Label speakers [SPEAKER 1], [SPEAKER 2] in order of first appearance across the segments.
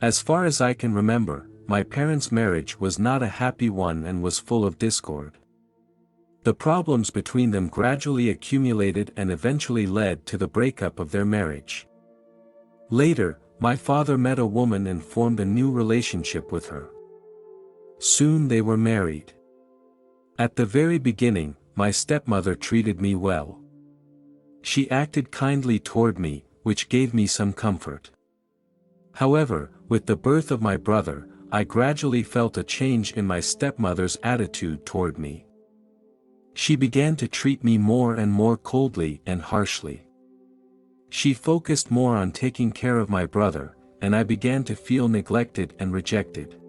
[SPEAKER 1] As far as I can remember, my parents' marriage was not a happy one and was full of discord. The problems between them gradually accumulated and eventually led to the breakup of their marriage. Later, my father met a woman and formed a new relationship with her. Soon they were married. At the very beginning, my stepmother treated me well. She acted kindly toward me, which gave me some comfort. However, with the birth of my brother, I gradually felt a change in my stepmother's attitude toward me. She began to treat me more and more coldly and harshly. She focused more on taking care of my brother, and I began to feel neglected and rejected.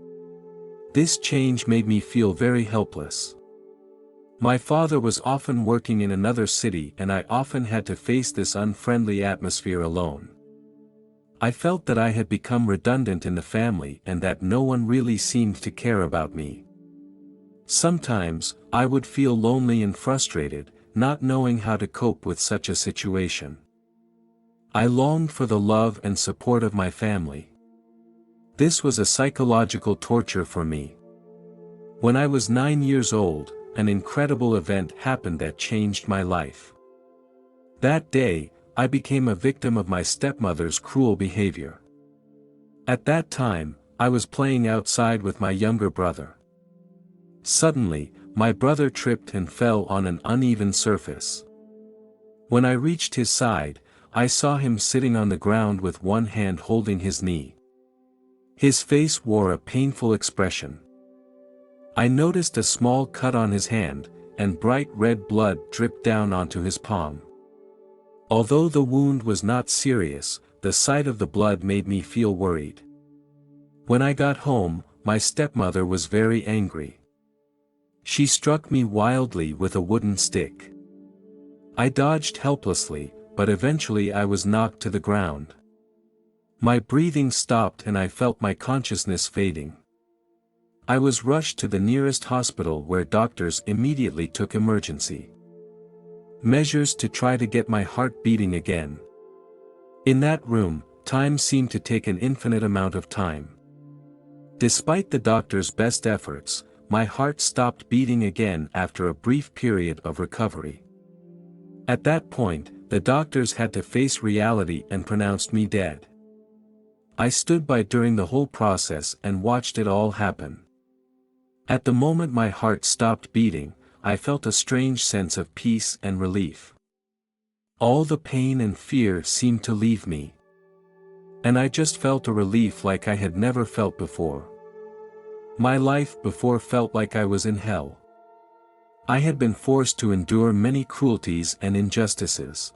[SPEAKER 1] This change made me feel very helpless. My father was often working in another city and I often had to face this unfriendly atmosphere alone. I felt that I had become redundant in the family and that no one really seemed to care about me. Sometimes, I would feel lonely and frustrated, not knowing how to cope with such a situation. I longed for the love and support of my family. This was a psychological torture for me. When I was 9 years old, an incredible event happened that changed my life. That day, I became a victim of my stepmother's cruel behavior. At that time, I was playing outside with my younger brother. Suddenly, my brother tripped and fell on an uneven surface. When I reached his side, I saw him sitting on the ground with one hand holding his knee. His face wore a painful expression. I noticed a small cut on his hand, and bright red blood dripped down onto his palm. Although the wound was not serious, the sight of the blood made me feel worried. When I got home, my stepmother was very angry. She struck me wildly with a wooden stick. I dodged helplessly, but eventually I was knocked to the ground. My breathing stopped and I felt my consciousness fading. I was rushed to the nearest hospital where doctors immediately took emergency measures to try to get my heart beating again. In that room, time seemed to take an infinite amount of time. Despite the doctor's best efforts, my heart stopped beating again after a brief period of recovery. At that point, the doctors had to face reality and pronounced me dead. I stood by during the whole process and watched it all happen. At the moment my heart stopped beating, I felt a strange sense of peace and relief. All the pain and fear seemed to leave me. And I just felt a relief like I had never felt before. My life before felt like I was in hell. I had been forced to endure many cruelties and injustices.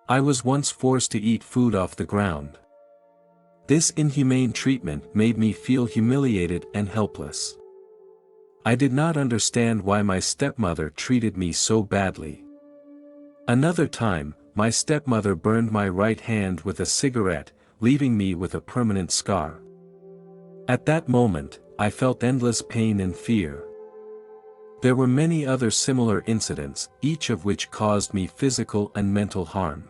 [SPEAKER 1] I was once forced to eat food off the ground. This inhumane treatment made me feel humiliated and helpless. I did not understand why my stepmother treated me so badly. Another time, my stepmother burned my right hand with a cigarette, leaving me with a permanent scar. At that moment, I felt endless pain and fear. There were many other similar incidents, each of which caused me physical and mental harm.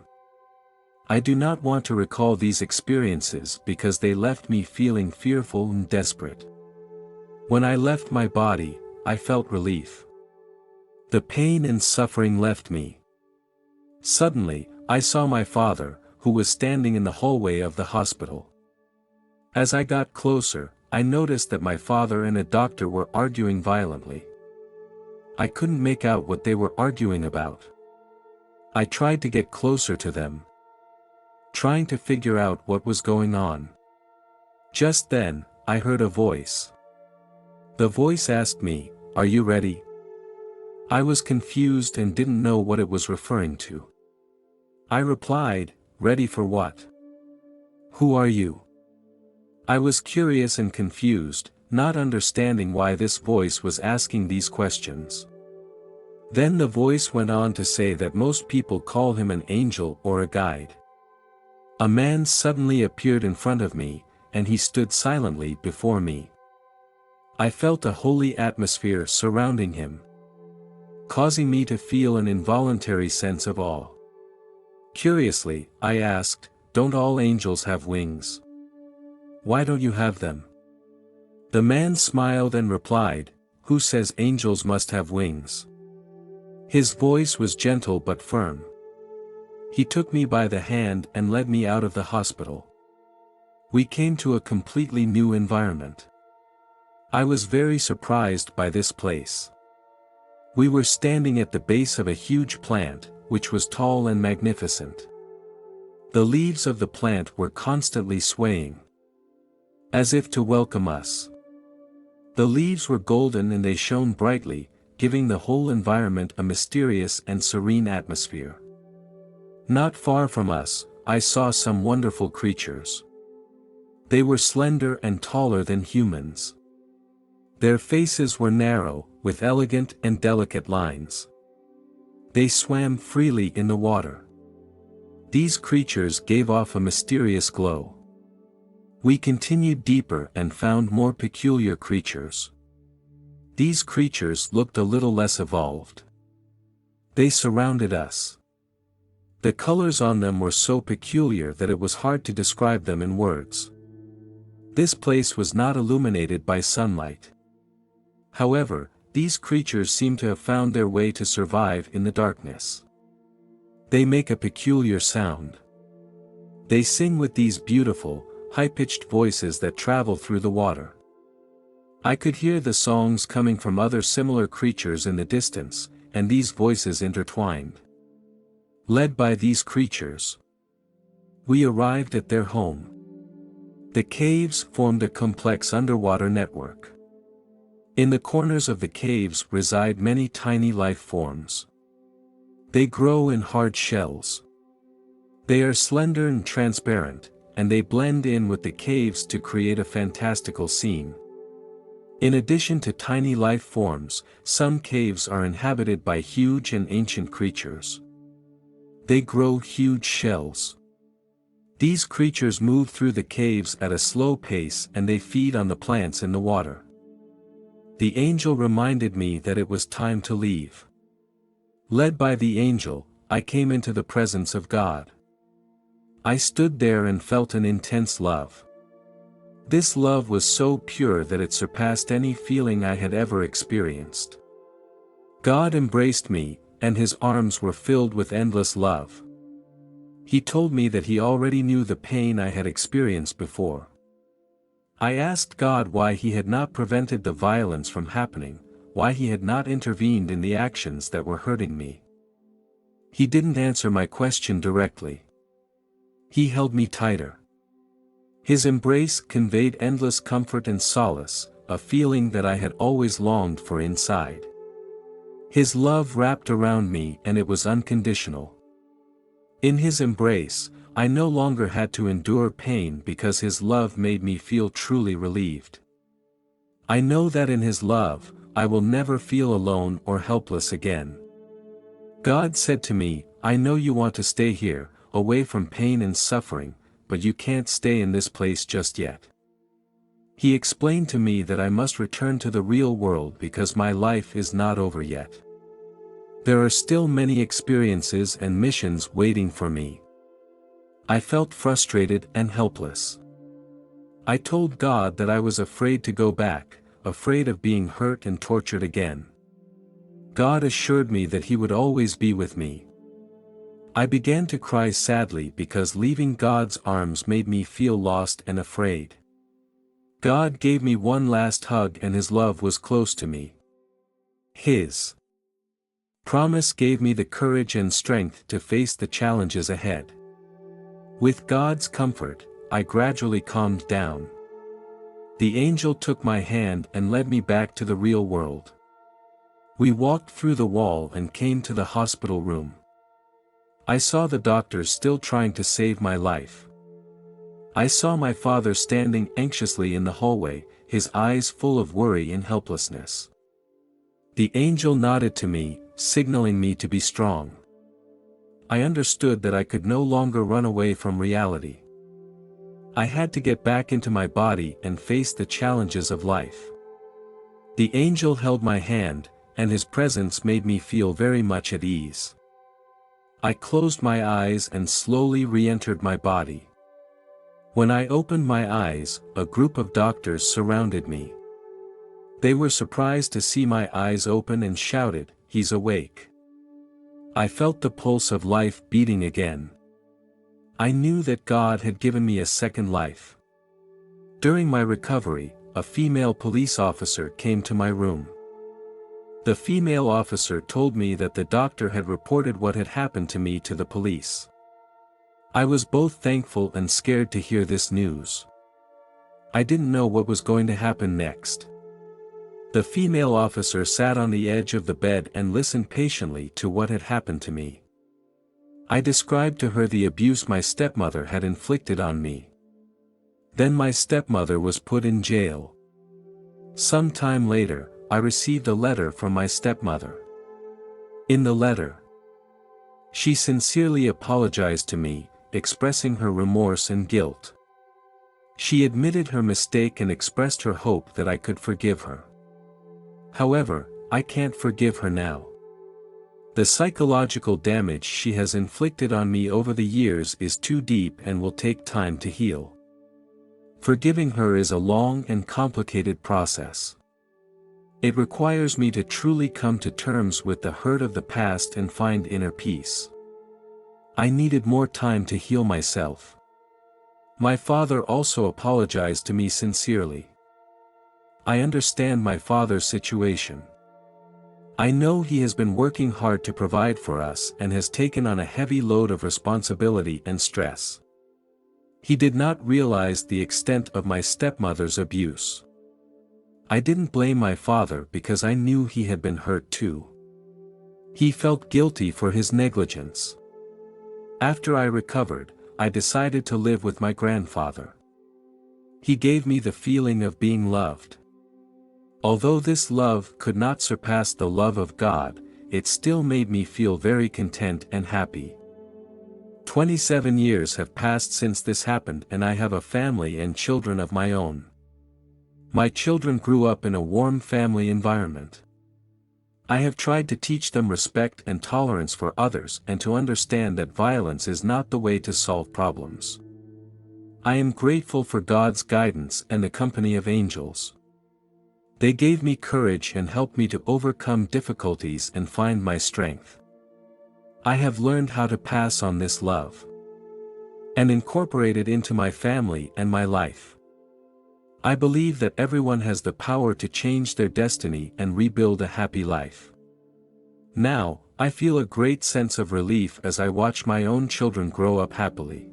[SPEAKER 1] I do not want to recall these experiences because they left me feeling fearful and desperate. When I left my body, I felt relief. The pain and suffering left me. Suddenly, I saw my father, who was standing in the hallway of the hospital. As I got closer, I noticed that my father and a doctor were arguing violently. I couldn't make out what they were arguing about. I tried to get closer to them, trying to figure out what was going on. Just then, I heard a voice. The voice asked me, "Are you ready?" I was confused and didn't know what it was referring to. I replied, "Ready for what? Who are you?" I was curious and confused, not understanding why this voice was asking these questions. Then the voice went on to say that most people call him an angel or a guide. A man suddenly appeared in front of me, and he stood silently before me. I felt a holy atmosphere surrounding him, causing me to feel an involuntary sense of awe. Curiously, I asked, "Don't all angels have wings?" Why don't you have them?" The man smiled and replied, "Who says angels must have wings?" His voice was gentle but firm. He took me by the hand and led me out of the hospital. We came to a completely new environment. I was very surprised by this place. We were standing at the base of a huge plant, which was tall and magnificent. The leaves of the plant were constantly swaying, as if to welcome us. The leaves were golden and they shone brightly, giving the whole environment a mysterious and serene atmosphere. Not far from us, I saw some wonderful creatures. They were slender and taller than humans. Their faces were narrow, with elegant and delicate lines. They swam freely in the water. These creatures gave off a mysterious glow. We continued deeper and found more peculiar creatures. These creatures looked a little less evolved. They surrounded us. The colors on them were so peculiar that it was hard to describe them in words. This place was not illuminated by sunlight. However, these creatures seem to have found their way to survive in the darkness. They make a peculiar sound. They sing with these beautiful, high-pitched voices that travel through the water. I could hear the songs coming from other similar creatures in the distance, and these voices intertwined. Led by these creatures, we arrived at their home. The caves formed a complex underwater network. In the corners of the caves reside many tiny life forms. They grow in hard shells. They are slender and transparent, and they blend in with the caves to create a fantastical scene. In addition to tiny life forms, some caves are inhabited by huge and ancient creatures. They grow huge shells. These creatures move through the caves at a slow pace and they feed on the plants in the water. The angel reminded me that it was time to leave. Led by the angel, I came into the presence of God. I stood there and felt an intense love. This love was so pure that it surpassed any feeling I had ever experienced. God embraced me, and his arms were filled with endless love. He told me that he already knew the pain I had experienced before. I asked God why he had not prevented the violence from happening, why he had not intervened in the actions that were hurting me. He didn't answer my question directly. He held me tighter. His embrace conveyed endless comfort and solace, a feeling that I had always longed for inside. His love wrapped around me and it was unconditional. In his embrace, I no longer had to endure pain because his love made me feel truly relieved. I know that in his love, I will never feel alone or helpless again. God said to me, "I know you want to stay here, away from pain and suffering, but you can't stay in this place just yet." He explained to me that I must return to the real world because my life is not over yet. There are still many experiences and missions waiting for me. I felt frustrated and helpless. I told God that I was afraid to go back, afraid of being hurt and tortured again. God assured me that he would always be with me. I began to cry sadly because leaving God's arms made me feel lost and afraid. God gave me one last hug and his love was close to me. His promise gave me the courage and strength to face the challenges ahead. With God's comfort, I gradually calmed down. The angel took my hand and led me back to the real world. We walked through the wall and came to the hospital room. I saw the doctors still trying to save my life. I saw my father standing anxiously in the hallway, his eyes full of worry and helplessness. The angel nodded to me, signaling me to be strong. I understood that I could no longer run away from reality. I had to get back into my body and face the challenges of life. The angel held my hand, and his presence made me feel very much at ease. I closed my eyes and slowly re-entered my body. When I opened my eyes, a group of doctors surrounded me. They were surprised to see my eyes open and shouted, "He's awake." I felt the pulse of life beating again. I knew that God had given me a second life. During my recovery, a female police officer came to my room. The female officer told me that the doctor had reported what had happened to me to the police. I was both thankful and scared to hear this news. I didn't know what was going to happen next. The female officer sat on the edge of the bed and listened patiently to what had happened to me. I described to her the abuse my stepmother had inflicted on me. Then my stepmother was put in jail. Some time later, I received a letter from my stepmother. In the letter, she sincerely apologized to me, expressing her remorse and guilt. She admitted her mistake and expressed her hope that I could forgive her. However, I can't forgive her now. The psychological damage she has inflicted on me over the years is too deep and will take time to heal. Forgiving her is a long and complicated process. It requires me to truly come to terms with the hurt of the past and find inner peace. I needed more time to heal myself. My father also apologized to me sincerely. I understand my father's situation. I know he has been working hard to provide for us and has taken on a heavy load of responsibility and stress. He did not realize the extent of my stepmother's abuse. I didn't blame my father because I knew he had been hurt too. He felt guilty for his negligence. After I recovered, I decided to live with my grandfather. He gave me the feeling of being loved. Although this love could not surpass the love of God, it still made me feel very content and happy. 27 years have passed since this happened and I have a family and children of my own. My children grew up in a warm family environment. I have tried to teach them respect and tolerance for others and to understand that violence is not the way to solve problems. I am grateful for God's guidance and the company of angels. They gave me courage and helped me to overcome difficulties and find my strength. I have learned how to pass on this love and incorporate it into my family and my life. I believe that everyone has the power to change their destiny and rebuild a happy life. Now, I feel a great sense of relief as I watch my own children grow up happily.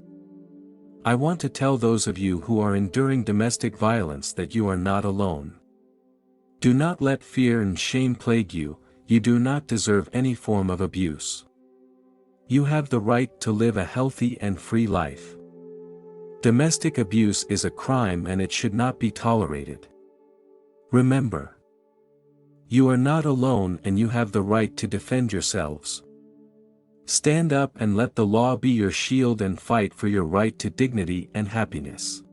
[SPEAKER 1] I want to tell those of you who are enduring domestic violence that you are not alone. Do not let fear and shame plague you. You do not deserve any form of abuse. You have the right to live a healthy and free life. Domestic abuse is a crime and it should not be tolerated. Remember, you are not alone and you have the right to defend yourselves. Stand up and let the law be your shield and fight for your right to dignity and happiness.